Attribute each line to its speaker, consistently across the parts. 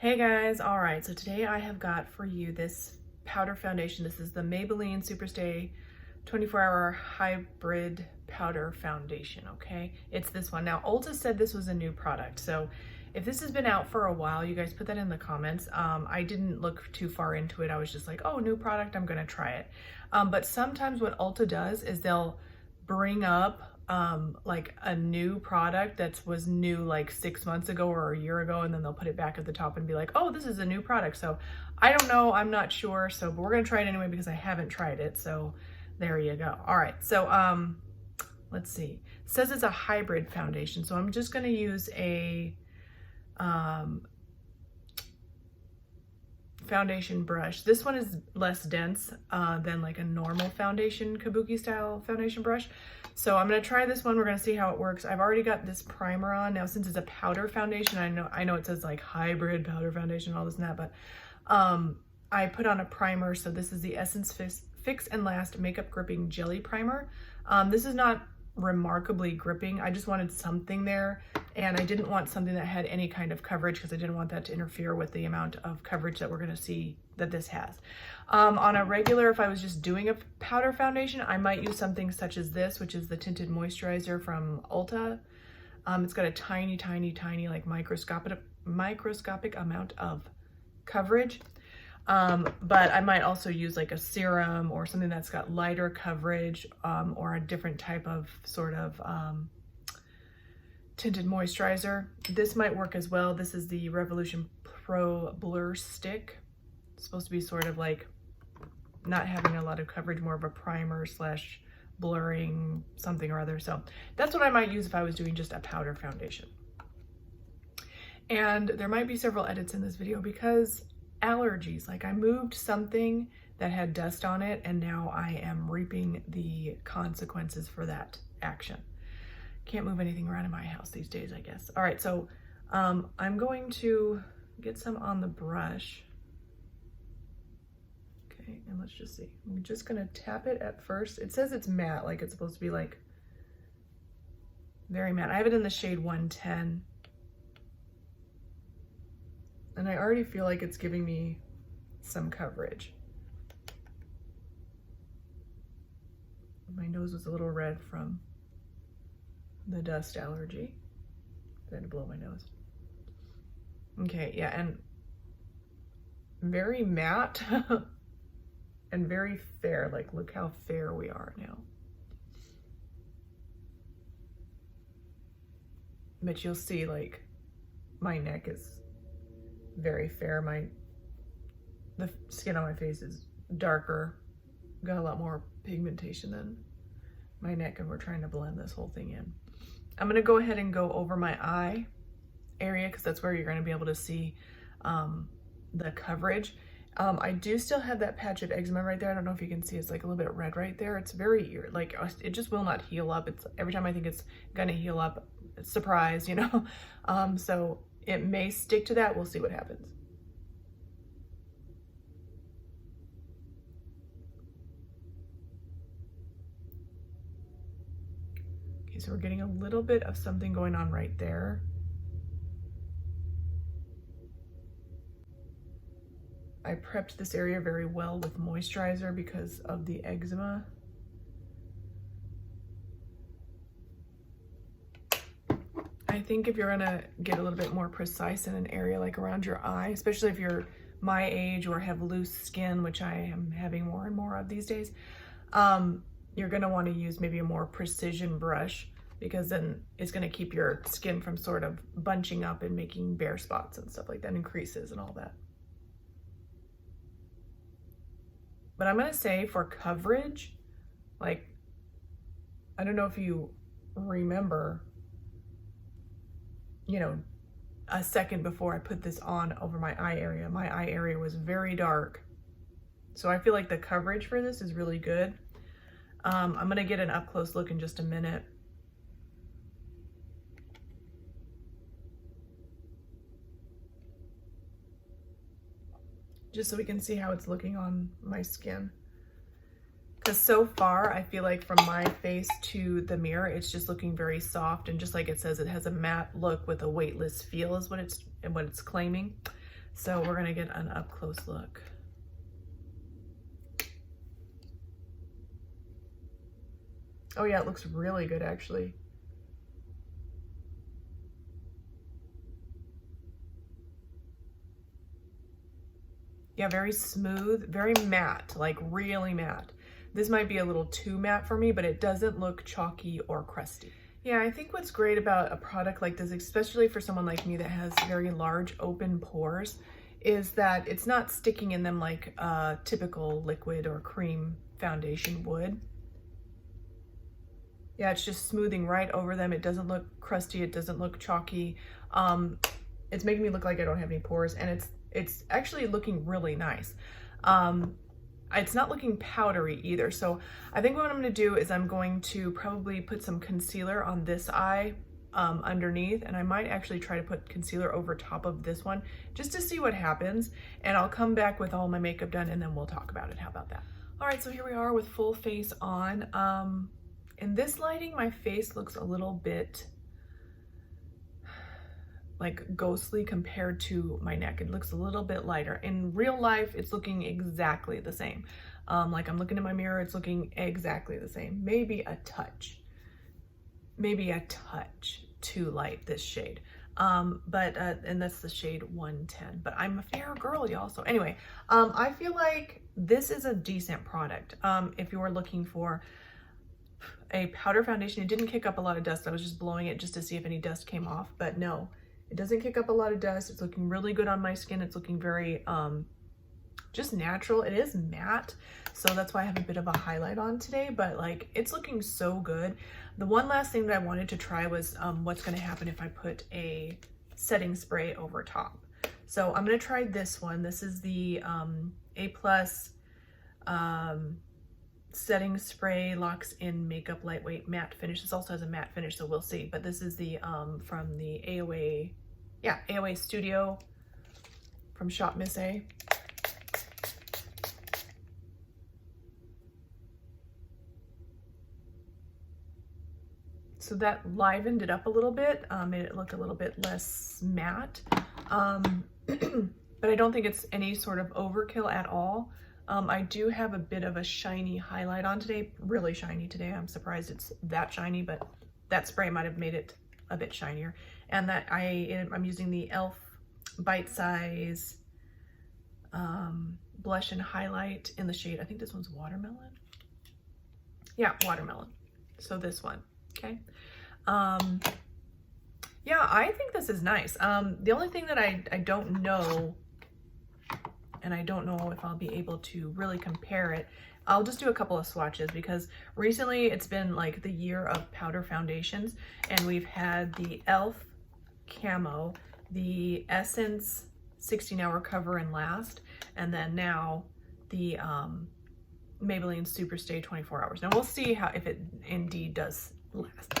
Speaker 1: Hey guys, all right, so today I have got for you this powder foundation. This is the Maybelline SuperStay 24-hour hybrid powder foundation, okay? It's this one. Now, Ulta said this was a new product, so if this has been out for a while, you guys put that in the comments. I didn't look too far into it. I was just like, oh, new product, I'm gonna try it. But sometimes what Ulta does is they'll bring up like a new product that was new like 6 months ago or a year ago, and then they'll put it back at the top and be like, oh, this is a new product. So I don't know, I'm not sure, so but we're gonna try it anyway because I haven't tried it. So there you go. All right, so let's see. It says it's a hybrid foundation, so I'm just gonna use a foundation brush. This one is less dense than like a normal foundation, kabuki style foundation brush. So I'm gonna try this one. We're gonna see how it works. I've already got this primer on. Now, since it's a powder foundation, I know it says like hybrid powder foundation, all this and that, but I put on a primer. So this is the Essence Fix and Last Makeup Gripping Jelly Primer. This is not remarkably gripping. I just wanted something there, and I didn't want something that had any kind of coverage because I didn't want that to interfere with the amount of coverage that we're going to see that this has. On a regular, if I was just doing a powder foundation, I might use something such as this, which is the Tinted Moisturizer from Ulta. It's got a tiny like microscopic amount of coverage. But I might also use like a serum or something that's got lighter coverage, or a different type of sort of tinted moisturizer. This might work as well. This is the Revolution Pro Blur Stick. It's supposed to be sort of like not having a lot of coverage, more of a primer slash blurring something or other. So that's what I might use if I was doing just a powder foundation. And there might be several edits in this video because allergies, like I moved something that had dust on it, and now I am reaping the consequences for that action. Can't move anything around in my house these days, I guess. All right, so I'm going to get some on the brush. Okay, and let's just see. I'm just gonna tap it at first. It says it's matte, like it's supposed to be like very matte. I have it in the shade 110. And I already feel like it's giving me some coverage. My nose was a little red from the dust allergy. I had to blow my nose. Okay, yeah, and very matte and very fair. Like, look how fair we are now. But you'll see, like, my neck is very fair. The skin on my face is darker, got a lot more pigmentation than my neck, and we're trying to blend this whole thing in. I'm gonna go ahead and go over my eye area because that's where you're gonna be able to see the coverage. I do still have that patch of eczema right there. I don't know if you can see, it's like a little bit red right there. It's very, like, it just will not heal up. It's every time I think it's gonna heal up, it's surprise, you know? So it may stick to that. We'll see what happens. Okay, so we're getting a little bit of something going on right there. I prepped this area very well with moisturizer because of the eczema. I think if you're gonna get a little bit more precise in an area like around your eye, especially if you're my age or have loose skin, which I am having more and more of these days, you're gonna wanna use maybe a more precision brush, because then it's gonna keep your skin from sort of bunching up and making bare spots and stuff like that, and creases and all that. But I'm gonna say for coverage, like, I don't know if you remember, you know, a second before I put this on over my eye area was very dark. So I feel like the coverage for this is really good. I'm gonna get an up close look in just a minute. Just so we can see how it's looking on my skin. Because so far, I feel like from my face to the mirror, it's just looking very soft, and just like it says, it has a matte look with a weightless feel is what it's claiming. So we're gonna get an up close look. Oh yeah, it looks really good actually. Yeah, very smooth, very matte, like really matte. This might be a little too matte for me, but it doesn't look chalky or crusty. Yeah, I think what's great about a product like this, especially for someone like me that has very large open pores, is that it's not sticking in them like a typical liquid or cream foundation would. Yeah, it's just smoothing right over them. It doesn't look crusty. It doesn't look chalky. It's making me look like I don't have any pores, and it's actually looking really nice. It's not looking powdery either. So I think what I'm gonna do is I'm going to probably put some concealer on this eye underneath, and I might actually try to put concealer over top of this one just to see what happens. And I'll come back with all my makeup done and then we'll talk about it. How about that? All right, so here we are with full face on. In this lighting, my face looks a little bit like ghostly compared to my neck. It looks a little bit lighter. In real life, it's looking exactly the same. Like I'm looking in my mirror, it's looking exactly the same. Maybe a touch too light, this shade. And that's the shade 110, but I'm a fair girl, y'all. So anyway, I feel like this is a decent product. If you're looking for a powder foundation, it didn't kick up a lot of dust. I was just blowing it just to see if any dust came off, but no, it doesn't kick up a lot of dust. It's looking really good on my skin. It's looking very just natural. It is matte, so that's why I have a bit of a highlight on today, but like it's looking so good. The one last thing that I wanted to try was what's going to happen if I put a setting spray over top. So I'm going to try this one. This is the A+ setting spray, locks in makeup lightweight matte finish. This also has a matte finish, so we'll see. But this is the from the AOA Studio from Shop Miss A. So that livened it up a little bit, made it look a little bit less matte. But I don't think it's any sort of overkill at all. I do have a bit of a shiny highlight on today, really shiny today. I'm surprised it's that shiny, but that spray might have made it a bit shinier. And that I'm using the e.l.f. Bite Size blush and highlight in the shade, I think this one's Watermelon. Yeah, Watermelon. So this one, okay. Yeah, I think this is nice. The only thing that I don't know, and I don't know if I'll be able to really compare it. I'll just do a couple of swatches because recently it's been like the year of powder foundations, and we've had the e.l.f. Camo, the Essence 16-Hour Cover and Last, and then now the Maybelline SuperStay 24 Hours. Now we'll see if it indeed does last.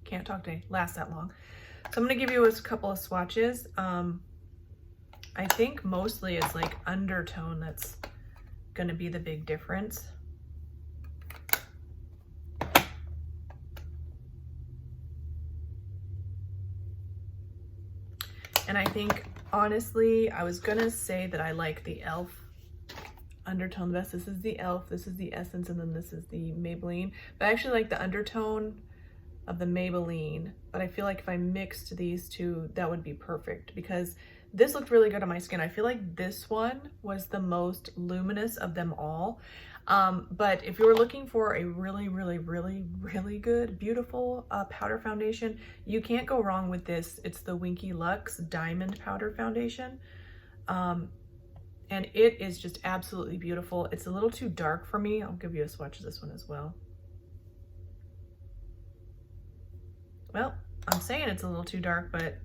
Speaker 1: Can't talk today, last that long. So I'm gonna give you a couple of swatches. I think mostly it's like undertone that's gonna be the big difference. And I think, honestly, I was gonna say that I like the e.l.f. undertone the best. This is the e.l.f., this is the Essence, and then this is the Maybelline. But I actually like the undertone of the Maybelline, but I feel like if I mixed these two, that would be perfect because this looked really good on my skin. I feel like this one was the most luminous of them all. But if you were looking for a really, really, really, really good, beautiful powder foundation, you can't go wrong with this. It's the Winky Luxe Diamond Powder Foundation. And it is just absolutely beautiful. It's a little too dark for me. I'll give you a swatch of this one as well. Well, I'm saying it's a little too dark, but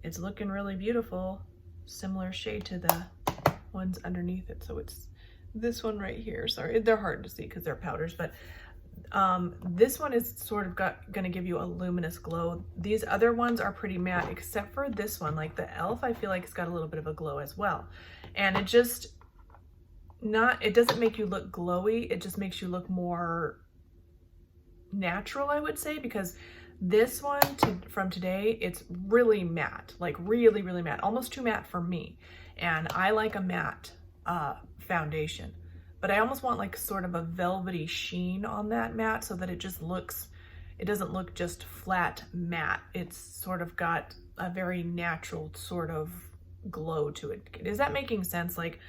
Speaker 1: it's looking really beautiful. Similar shade to the ones underneath it. So it's this one right here. Sorry, they're hard to see because they're powders, but this one is sort of gonna give you a luminous glow. These other ones are pretty matte, except for this one. Like the e.l.f., I feel like it's got a little bit of a glow as well. And it doesn't make you look glowy. It just makes you look more natural, I would say, because This one from today, it's really matte, like really, really matte, almost too matte for me. And I like a matte foundation, but I almost want like sort of a velvety sheen on that matte so that it just looks, it doesn't look just flat matte. It's sort of got a very natural sort of glow to it. Is that making sense? Like,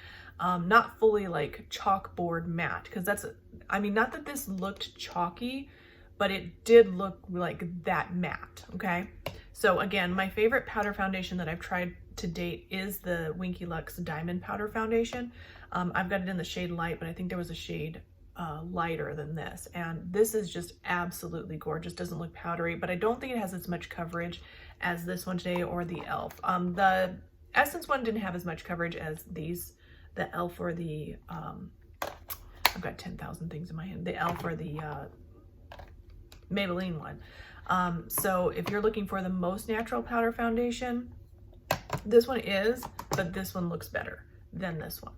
Speaker 1: not fully like chalkboard matte, because that's, I mean, not that this looked chalky, but it did look like that matte, okay? So again, my favorite powder foundation that I've tried to date is the Winky Luxe Diamond Powder Foundation. I've got it in the shade Light, but I think there was a shade lighter than this. And this is just absolutely gorgeous. Doesn't look powdery, but I don't think it has as much coverage as this one today or the e.l.f. The Essence one didn't have as much coverage as these, the e.l.f. or the, I've got 10,000 things in my hand, the e.l.f. or the Maybelline one. So if you're looking for the most natural powder foundation, this one is, but this one looks better than this one.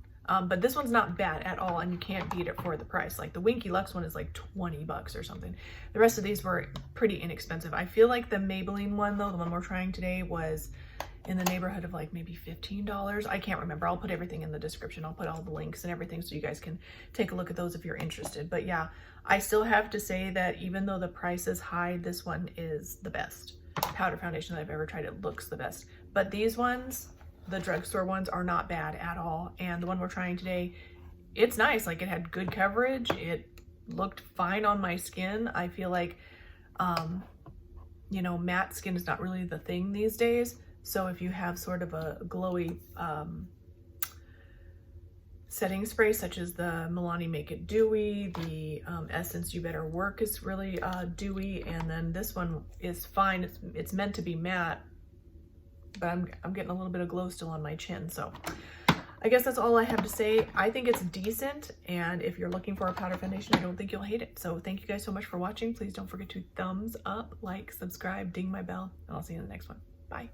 Speaker 1: But this one's not bad at all, and you can't beat it for the price. Like the Winky Luxe one is like 20 bucks or something. The rest of these were pretty inexpensive. I feel like the Maybelline one though, the one we're trying today, was in the neighborhood of like maybe $15. I can't remember. I'll put everything in the description. I'll put all the links and everything so you guys can take a look at those if you're interested. But yeah, I still have to say that even though the price is high, this one is the best powder foundation that I've ever tried. It looks the best. But these ones, the drugstore ones, are not bad at all. And the one we're trying today, it's nice. Like, it had good coverage. It looked fine on my skin. I feel like, you know, matte skin is not really the thing these days. So if you have sort of a glowy setting spray, such as the Milani Make It Dewy, the Essence You Better Work is really dewy, and then this one is fine. It's meant to be matte, but I'm getting a little bit of glow still on my chin. So I guess that's all I have to say. I think it's decent, and if you're looking for a powder foundation, I don't think you'll hate it. So thank you guys so much for watching. Please don't forget to thumbs up, like, subscribe, ding my bell, and I'll see you in the next one. Bye.